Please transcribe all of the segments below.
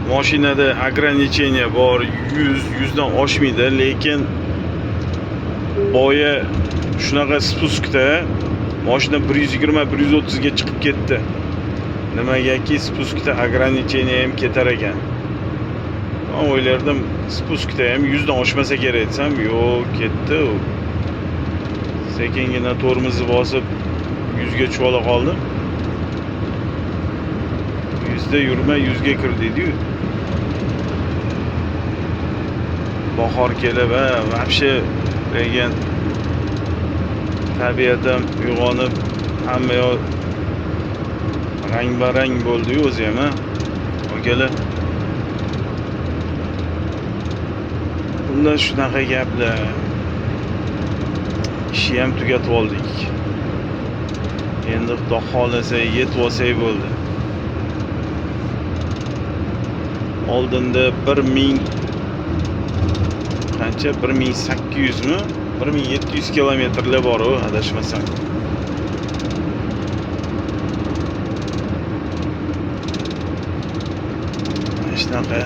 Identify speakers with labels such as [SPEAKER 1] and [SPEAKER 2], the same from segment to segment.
[SPEAKER 1] mashinada ограничение bor, 100 dan oshmaydi, lekin boya shunaqa spускda mashina 120-130 ga chiqib ketdi. Nimagaki spускda ограничение ham ketar ekan. Men o'ylardim, spускda ham 100 dan oshmasa kerak desam, yo'q, ketdi. Sekingina tormozni bosib 100 ga cho'la qoldim. 100 da yurma 100 ga kir dedi-yu. Bahor kelib, вообще degan tabiatim uyg'onib, hamma yoq rang-barang bo'ldi-yu o'zi ham, akalar. Bunda shunaqa gaplar. Ishni ham tugatib oldik. Endi xudo xolasa yetib olsak bo'ldi. Oldinda 1000 qancha 1800 mi? 1700 kilometrlar bor u, adashmasam. Shunaqa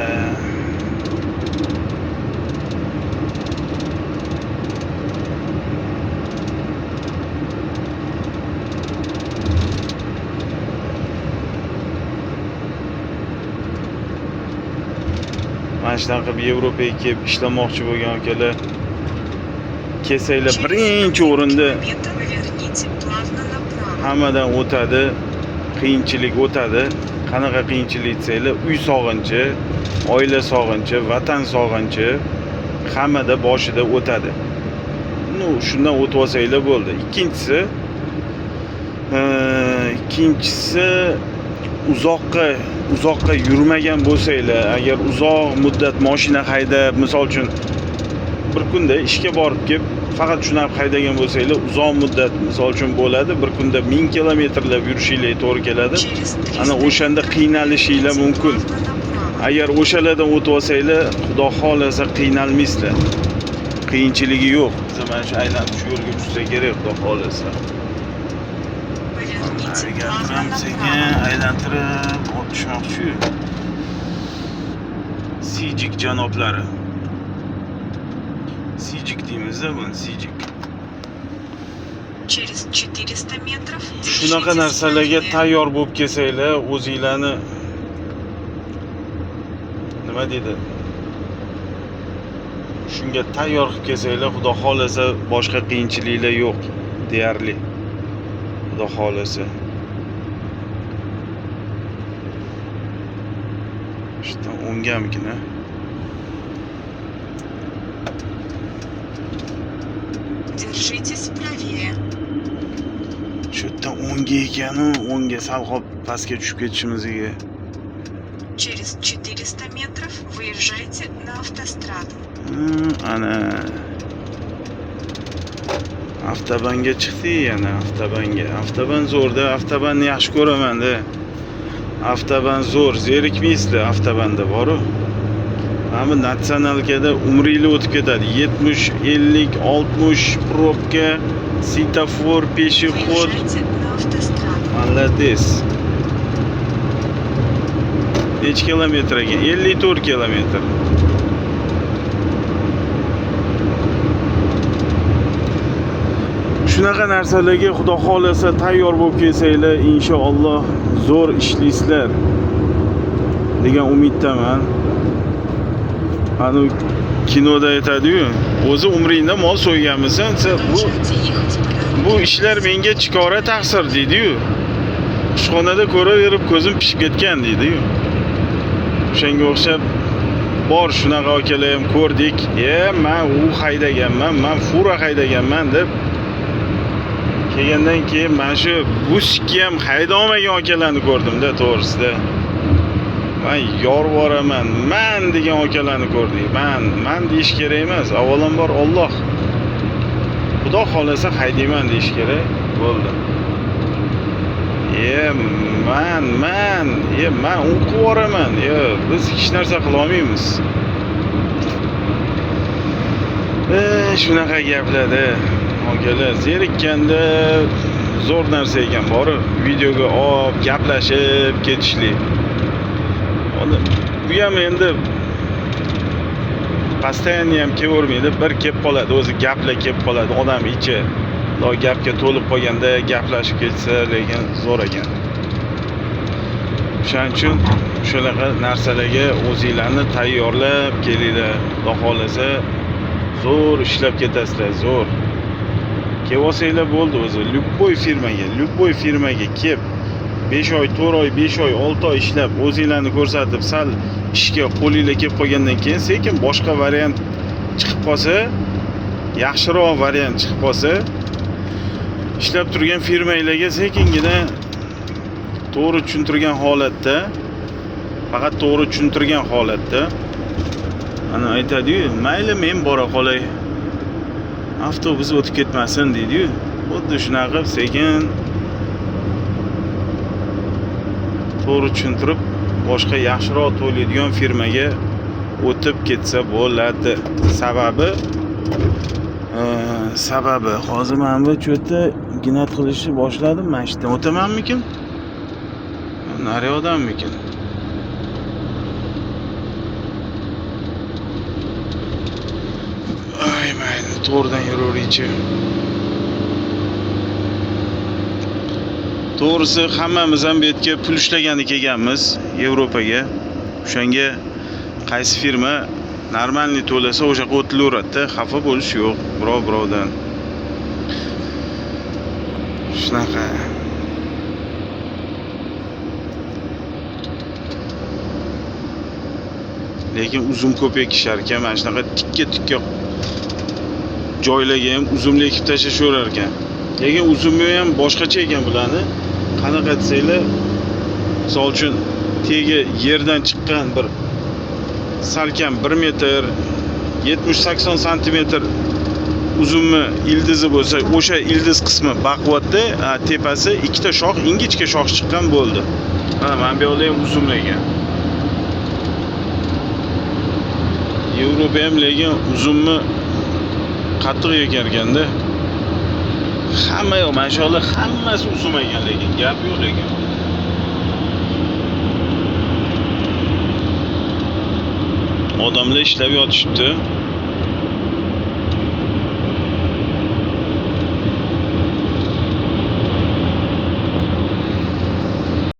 [SPEAKER 1] mana shunaqa Yevropaga kelib ishlamoqchi bo'lgan akalar, kelsanglar birinchi o'rinda hammadan o'tadi, qiyinchilik o'tadi. Qanaqa qiyinchilik desanglar, uy sog'inchi, oila sog'inchi, vatan sog'inchi hammada boshida o'tadi. Shundan o'tib olsanglar bo'ldi. Ikkinchisi uzoqqa yurmagan bo'lsanglar, agar uzoq muddat mashina haydab, misol uchun bir kunda ishga borib kelib faqat shunday haydagan bo'lsanglar, uzoq muddat misol uchun bo'ladi, bir kunda 1000 kilometrlab yurishinglar to'g'ri keladi. Ana o'shanda qiynalishinglar mumkin. Agar o'shalardan o'tib olsanglar, xudo xolasa qiynalmaysizlar. Qiyinchiligi yo'q. Biz mana shu aylanib shu yo'lga tushsa kerak, xudo xolasa. Sekin aylantirib o'tishmoqchi. Sijik janoblari. Sijik deymiz-da buni, sijik.
[SPEAKER 2] Через 400 метров.
[SPEAKER 1] Shunaqa narsalarga tayyor bo'lib kelsanglar, o'zinglarni nima deydi? Shunga tayyor qilib kelsanglar, xudo xolasa boshqa qiyinchiliklar yo'q deyarli. Xudo xolasa. Shundan o'ngamkina.
[SPEAKER 2] Держитесь правее.
[SPEAKER 1] Shu yerdan o'ngga ekanu, o'ngga sal qolib pastga tushib ketishimizga.
[SPEAKER 2] Через 400 метров выезжайте на автостраду.
[SPEAKER 1] Ana. Avtobanga chiqdik yana, avtobanga. Avtoban zo'rda, avtobanni yaxshi ko'raman-da. Avtoban zo'r, zerikmaysizlar avtobanda boru. Mana natsionalkada umringlar o'tib ketadi. 70, 50, 60 probka, svetofor, peshexod.
[SPEAKER 2] Выезжайте на автостраду.
[SPEAKER 1] Молодец. Necha kilometrga? 54 kilometr. Shunaqa narsalarga xudo xolasa tayyor bo'lib kelsanglar, inshaalloh zo'r ishlaysizlar degan umiddaman. Ana kinoda aytadi-yu, o'zi umringda mol so'yganmisan, bu ishlar menga chikora taqsir deydi-yu. Ishxonada ko'raverib ko'zim pishib ketgan deydi-yu. O'shanga o'xshab bor shunaqa akalar ham ko'rdik. Men u haydaganman, men fura haydaganman deb kelgandan keyin men shu buski ham hayda olmagan akalarni ko'rdim-da, to'g'risida. Men yorvoraman, men degan akalarni ko'rdik. Men deyish kerak emas, avvalambor Alloh. Xudo xolasa haydayman deyish kerak. Bo'ldi. Men o'qib boraman. Biz hech narsa qila olmaymiz. Shunaqa gaplarda akalar, zerikkanda zo'r narsa ekan, borib videoga olib gaplashib ketishlik. bu ham endi постоянно ham kelavermaydi, bir kelib qoladi, o'zi gaplar kelib qoladi, odam ichi gapga to'lib qolganda gaplashib ketsa, lekin zo'r ekan. Shuning uchun shunaqa narsalarga o'zingizlarni tayyorlab kelinglar. Xudo xolasa zo'r ishlab ketasizlar, zo'r. Kelib olsanglar bo'ldi o'zi. Любой firmaga kelib 5 oy, 4 oy, 5 oy, 6 oy ishlab o'zingizlarni ko'rsatib, sal ishga qo'lingizga kelib qolgandan keyin sekin boshqa variant chiqib qolsa, yaxshiroq variant chiqib qolsa, ishlab turgan firmangizlarga sekingina to'g'ri tushuntirgan holatda, faqat to'g'ri tushuntirgan holatda ana aytadi-yu, mayli men bora qolay. Avtobus o'tib ketmasin deydi-yu. Xuddi shunaqa sekin to'g'ri tushuntirib, boshqa yaxshiroq to'laydigan firmaga o'tib ketsa bo'ladi. Sababi hozir men bu cho'tda ginat qilishni boshladim. Men ishdan o'tamanmikin? Naryoqdanmikin? Ay, mayli, to'g'ridan yuraveraychi. To'g'risi hammamiz ham bu yerga pul ishlagani kelganmiz Yevropaga. O'shanga qaysi firma normalniy to'lasa o'sha yoqqa o'tilaveradi-da, xafa bo'lish yo'q birovdan. Shunaqa. Lekin uzum ko'p ekishar ekan, mana shunaqa tikka joylarga ham uzumni ekib tashlashaverar ekan. Lekin uzumni ham boshqacha ekan bularni. Qanaqa desanglar, misol uchun tegi yerdan chiqqan bir salkam 1 metr 70-80 santimetr uzumni ildizi bo'lsa, o'sha ildiz qismi baquvvatda, tepasi ikkita shox, ingichka shox chiqqan bo'ldi. Mana bu yoqda ham uzum ekan. Yevropa ham lekin uzumni qattiq ekan-da. Hamma yo'q, mashallah, hammasi uzum ekan, lekin gap yo'q lekin. Odamlar ishlab yotishibdi.